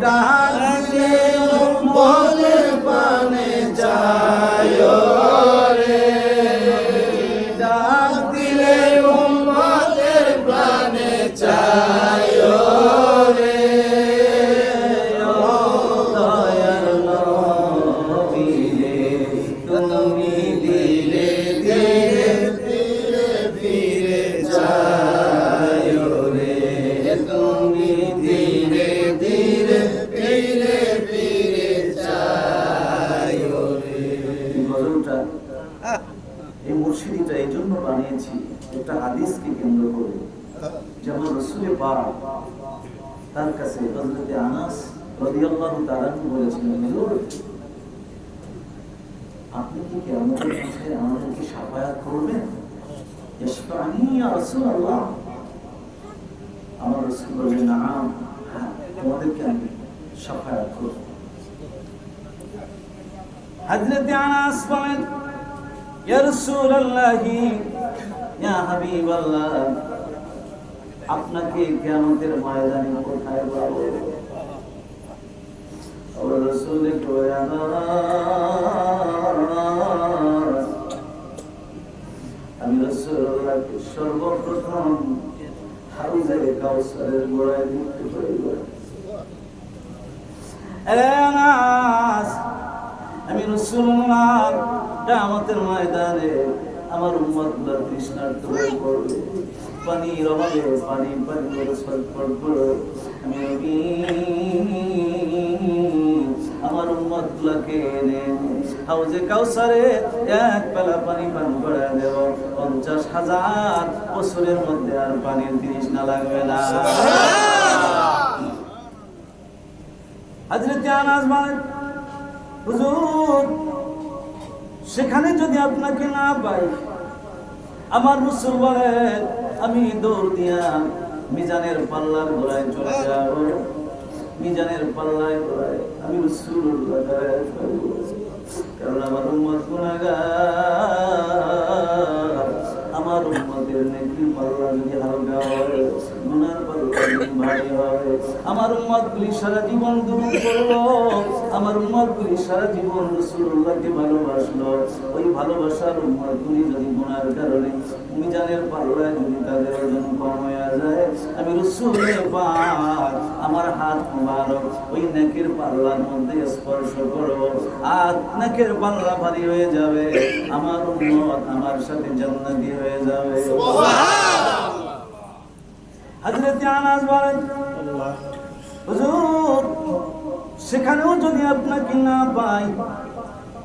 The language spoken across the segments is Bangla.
ডাকলে উম্মতের পানে যায় রে, ডাক দিলে উম্মতের প্রাণে যায় রে। ও দয়ার নবী রে, তুমি ধীরে ধীরে ধীরে ফিরে যায় রে, তুমি ধীরে ধীরে ধীরে ফিরে যায় রে। এই গজলটা, এই মুর্শিদিটা এই জন্য বানিয়েছি একটা হাদিসকে কেন্দ্র করে। যেমন রাসূল পাক তার কাছে হযরত আনাস রাদিয়াল্লাহু তাআলা বলেছিলেন, হুজুর আপনি কি কিয়ামতের মাঠে আমাদেরকে শাফায়াত করবেন? ইশফানি ইয়া রাসূলুল্লাহ। আমার রাসূল বললেন, নাম, হ্যাঁ তোমাদেরকে আমি শাফায়াত করব। হযরত আনাস বলেন, ইয়া রাসূলুল্লাহ, ইয়া হাবিবাল্লাহ, আপনাকে কিয়ামতের ময়দানে কোথায় পাবো? আমার রাসূল কয়, আমি রাসূলুল্লাহকে সর্বপ্রথম হাউজে কাউসারের গোড়ায় দেখতে পাইব। আনাস, আমি রাসূলুল্লাহ কিয়ামতের ময়দানে আমার উম্মতগুলো তৃষ্ণার্ত হয়ে পড়বে, পানির অভাবে পানি করে ছটফট করে আমি আমার উম্মতগুলোকে এনে হাউজে কাউসারে এক পেলা পানি পান করে দেব। 50,000 বছরের মধ্যে আর পানির তৃষ্ণা লাগবে না। হযরত আনাস বলেন, হুজুর সেখানে যদি আপনাকে না পাই, আমার রাসূল বলেন আমি দৌড় দিয়া মিজানের পাল্লার গোড়ায় চলে যাব। মিজানের পাল্লায় গোড়ায় আমি রাসূলুল্লাহ দাঁড়ায় থাকব, কারণ আমার উম্মত গুনাহগার। আমার উম্মতের নেকির পাল্লা যদি হালকা হয়, গুনার পাল্লা যদি ভারী হয়, আমার উম্মতগুলি সারা জীবন দুরূদ পড়লো, আমার উম্মতগুলি সারা জীবন রাসূলুল্লাহকে ভালোবাসলো, ওই ভালোবাসার উম্মতগুলি যদি গুনার কারণে মিজানের পাল্লায় যদি তাদের ওজন কম হয়ে যায়, আমি রাসূল পাক আমার হাত মুবারক ওই নেকির পাল্লার মধ্যে স্পর্শ করব, আর নেকির পাল্লা ভারী হয়ে যাবে, আমার উম্মত আমার সাথে জান্নাতি হয়ে যাবে। সুবহানাল্লাহ। হযরত আনাস বলেন, হুজুর সেখানেও যদি আপনাকে না পাই,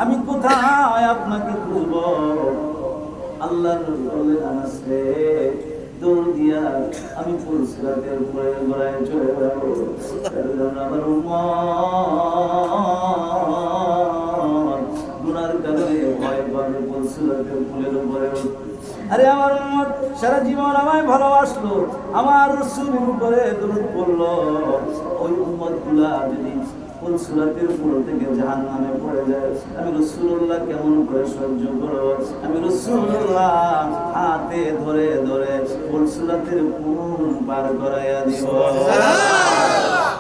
আমি কোথায় আপনাকে খুঁজব? আল্লাহর নবী বলেন, আনাস রে, দৌড় দিয়া আমি ফুলসিরাতের উপরে গোড়ায় চলে যাব, কারণ আমার উম্মত গুনার কারণে ভয় পাবে ফুলসিরাতের ফুলের উপরে। আরে আমার উম্মত সারা জীবন আমায় ভালোবাসলো, আমার রাসূলের উপরে দরুদ পড়লো, ওই উম্মতগুলা যদি ফুলসিরাতের ফুল থেকে জাহান্নামে পড়ে যায়, আমি রাসূলুল্লাহ কেমন করে সহ্য করব? আমি রাসূলুল্লাহ হাতে ধরে ধরে ফুলসিরাতের ফুল পার করাইয়া দিব।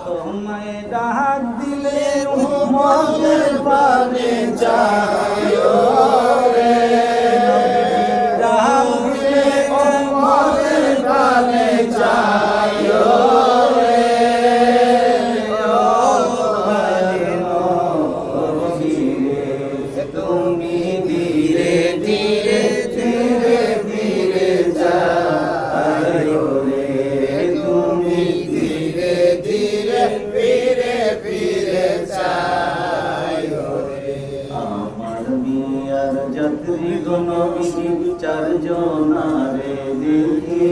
তোমায় ডাক দিলে উম্মতের পানে যায় রে, ডাক দিলে উম্মতের পানে যায় রে। তুমি ধীরে ধীরে ধীরে ধীরে যায় রে, তুমি ধীরে ধীরে ফিরে ফিরে যায় রে। আমার বিয়ার যাত্রী গণবিধি চারজনারে দেখি,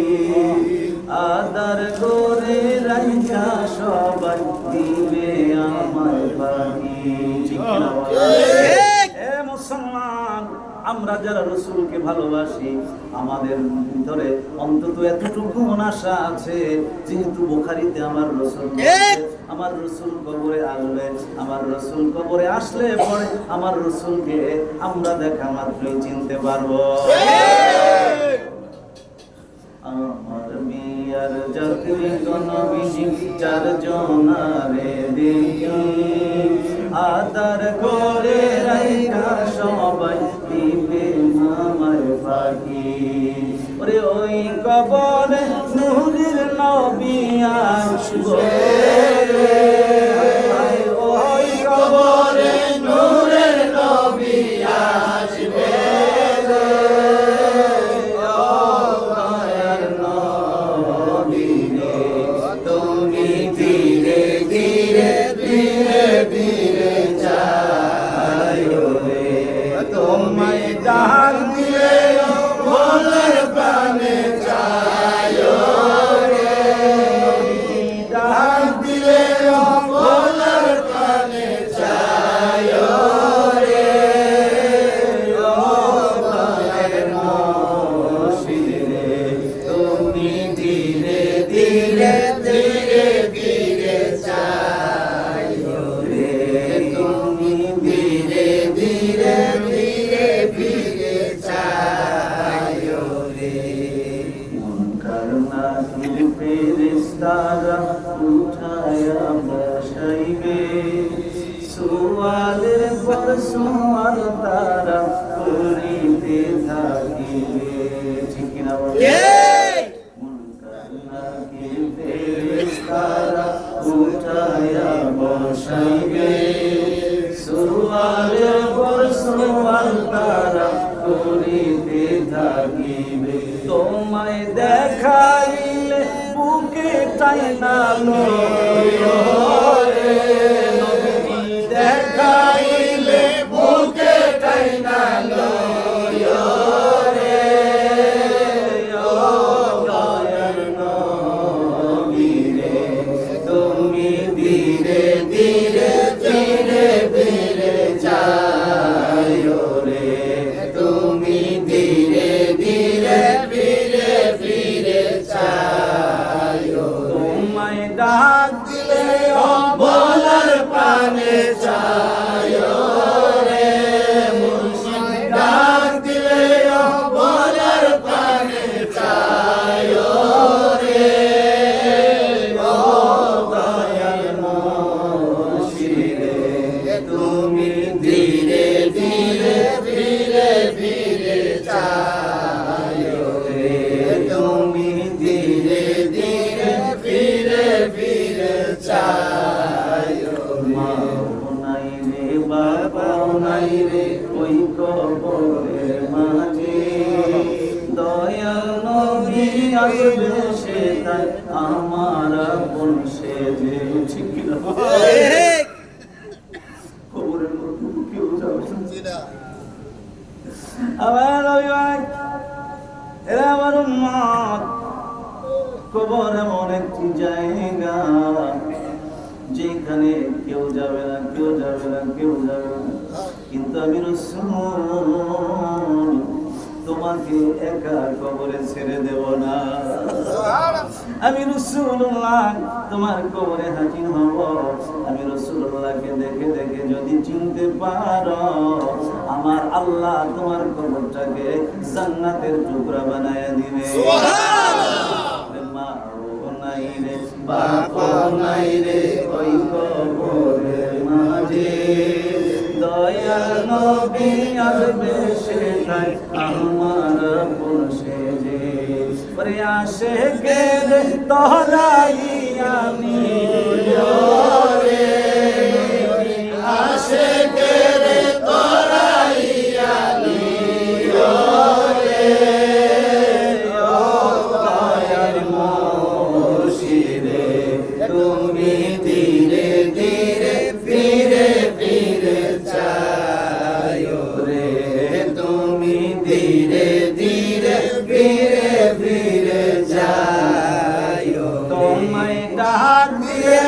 আদার করে রাইখা সবাই দিবে আমার বাড়ি। মুসলমান, আমরা যারা রাসূলকে ভালোবাসি, আমাদের ভিতরে অন্তত এতটুকু আশা আছে, যেহেতু বুখারীতে আমার রাসূল, আমার রাসূল কবরে আসবে, আমার রাসূল কবরে আসলে পরে আমার রাসূলকে আমরা দেখা মাত্রই চিনতে পারবো। আমার বিয়ার যাত্রী নবীজি চারজনারে দেখি আদার করে রাইখা সবাই দিবে আমায় ফাঁকি ওরে ওই কবরে নূরের নবী আসবে ওই কবরে নূরের নবী আসবে তুমি ধীরে ধীরে ধীরে ধীরে যাইও রে তোমায় ডাক দিলে ভোলার প্রাণে যাইও রে ডাক দিলে ভোলার প্রাণে যাইও রে ও প্রাণের নশিরে তুমি ধীরে ধীরে ধীরে ধীরে যাইও রে তুমি ধীরে ধীরে ধীরে ধীরে যাইও রে মন করুণা কি ফেরেশতারা উঠায়া বসাইবে সুয়ালের পর সুয়াল তারা করিতে থাকিবে ঠিক কিনা বলে ফেরেশতারা উঠায়া বসাইবে সুয়ালের পর সুয়াল তারা করিতে থাকিবে তোমায় দেখাইলে বুকে টাইনা লইও রে নবী দেখাইলে বুকে টাইনা লইও রে ও দয়ার নবী রে তুমি ধীরে ধীরে ধীরে ধীরে যাইও রে তুমি ধীরে ধীরে ধীরে ধীরে যাইও তোমায় ডাক দিলে ভোলার প্রাণে যাইও রে মুর্শিদ ডাক দিলে ভোলার প্রাণে যাইও রে ও দয়াল নশিরে তুমি ধীরে ধীরে ধীরে ধীরে যাইও রে তুমি ধীরে ধীরে ধীরে ধীরে যাইও মা নাই রে বাবা নাই রে ওই কবরের মাঝে দয়াল নবী আসবে সে তাই আমার আপন সেজে ঠিক না কবরের মধ্যে কেউ যাবে না আমার নবী এরা আমার উম্মত কবর এমন একটি জায়গা যেখানে কেউ যাবে না কেউ যাবে না কেউ যাবে না কিন্তু আমি রাসূল তোমাকে একা কবরে ছেড়ে দেব না আমি রাসূলুল্লাহ তোমার কবরে হাজির হব আমি রাসূলুল্লাহকে দেখে দেখে যদি চিনতে পারো আমার আল্লাহ তোমার কবরটাকে জান্নাতের টুকরা বানায়া দিবে সুবহানাল্লাহ মা নাই রে বাপ নাই রে ওই কবরের মাঝে দয়াল নবী আসবে সে তাই আমার আপন সেজে পরে আশিকে তোরাই আমি রে আশিকে তোরাই আমি রে ও দয়াল মুর্শিদে তুমি ধীরে ধীরে ধীরে ধীরে যাইও রে তুমি ধীরে ধীরে ধীরে ধীরে যাইও তোমায় ডাক দিয়ে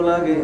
লাগে